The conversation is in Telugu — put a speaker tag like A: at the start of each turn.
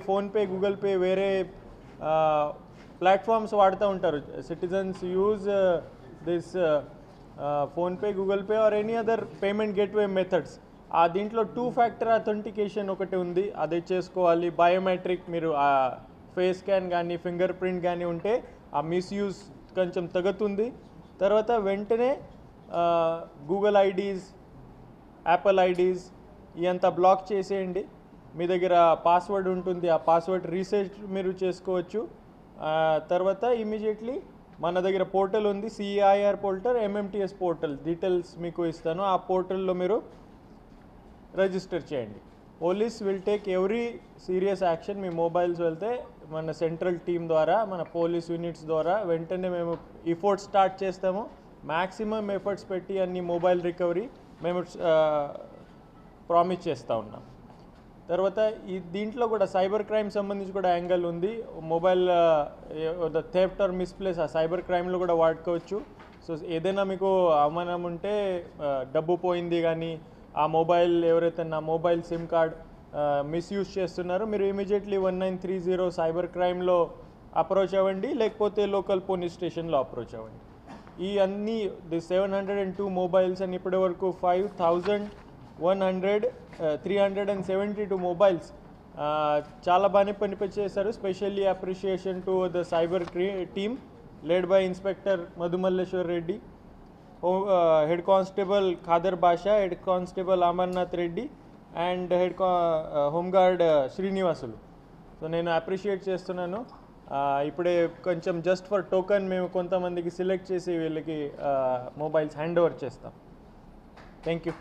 A: ఫోన్పే గూగుల్ పే వేరే ప్లాట్ఫామ్స్ వాడుతూ ఉంటారు. Citizens use this PhonePe Google pay or any other payment gateway methods. దీంట్లో 2 ఫ్యాక్టర్ అథెంటికేషన్ ఒకటి ఉంది, అదే చేసుకోవాలి. బయోమెట్రిక్ మీరు ఫేస్ స్కాన్ కానీ ఫింగర్ ప్రింట్ కానీ ఉంటే ఆ మిస్యూజ్ కొంచెం తగ్గుతుంది. తర్వాత వెంటనే గూగుల్ ఐడీస్, యాపిల్ ఐడీస్ ఇదంతా బ్లాక్ చేసేయండి. మీ దగ్గర పాస్వర్డ్ ఉంటుంది, ఆ పాస్వర్డ్ రీసెట్ మీరు చేసుకోవచ్చు. తర్వాత ఇమీడియట్లీ మన దగ్గర పోర్టల్ ఉంది, CIR portal, MMTS portal details మీకు ఇస్తాను. ఆ పోర్టల్లో మీరు రిజిస్టర్ చేయండి. Police will take every serious action. Me mobiles వెళ్తే మన సెంట్రల్ టీమ్ ద్వారా, మన పోలీస్ యూనిట్స్ ద్వారా వెంటనే మేము ఎఫర్ట్స్ స్టార్ట్ చేస్తాము. మ్యాక్సిమం ఎఫర్ట్స్ పెట్టి అన్ని మొబైల్ రికవరీ మేము ప్రామిస్ చేస్తూ ఉన్నాం. తర్వాత దీంట్లో కూడా సైబర్ క్రైమ్ సంబంధించి కూడా యాంగిల్ ఉంది. మొబైల్ థెఫ్ట్ ఆర్ మిస్ప్లేస్ ఆ సైబర్ క్రైమ్లో కూడా వాడుకోవచ్చు. సో ఏదైనా మీకు అవమానం ఉంటే, డబ్బు పోయింది కానీ ఆ మొబైల్ ఎవరైతే నా మొబైల్ సిమ్ కార్డ్ మిస్యూజ్ చేస్తున్నారో మీరు ఇమీడియట్లీ 1930 సైబర్ క్రైమ్లో అప్రోచ్ అవ్వండి, లేకపోతే లోకల్ పోలీస్ స్టేషన్లో అప్రోచ్ అవ్వండి. ఈ అన్ని 702 మొబైల్స్ అని ఇప్పటి వరకు 5,372 మొబైల్స్ చాలా బాగానే పనిచేశారు. Specially appreciation to the cyber team led by inspector Madhumalleswar Reddy, head constable Khader Basha, head constable Amarnath Reddy and home guard Srinivasulu. So నేను అప్రిషియేట్ చేస్తున్నాను. ఇప్పుడే కొంచెం జస్ట్ ఫర్ టోకన్ మేము కొంతమందికి సెలెక్ట్ చేసి వీళ్ళకి మొబైల్స్ హ్యాండ్ ఓవర్ చేస్తాం. Thank you.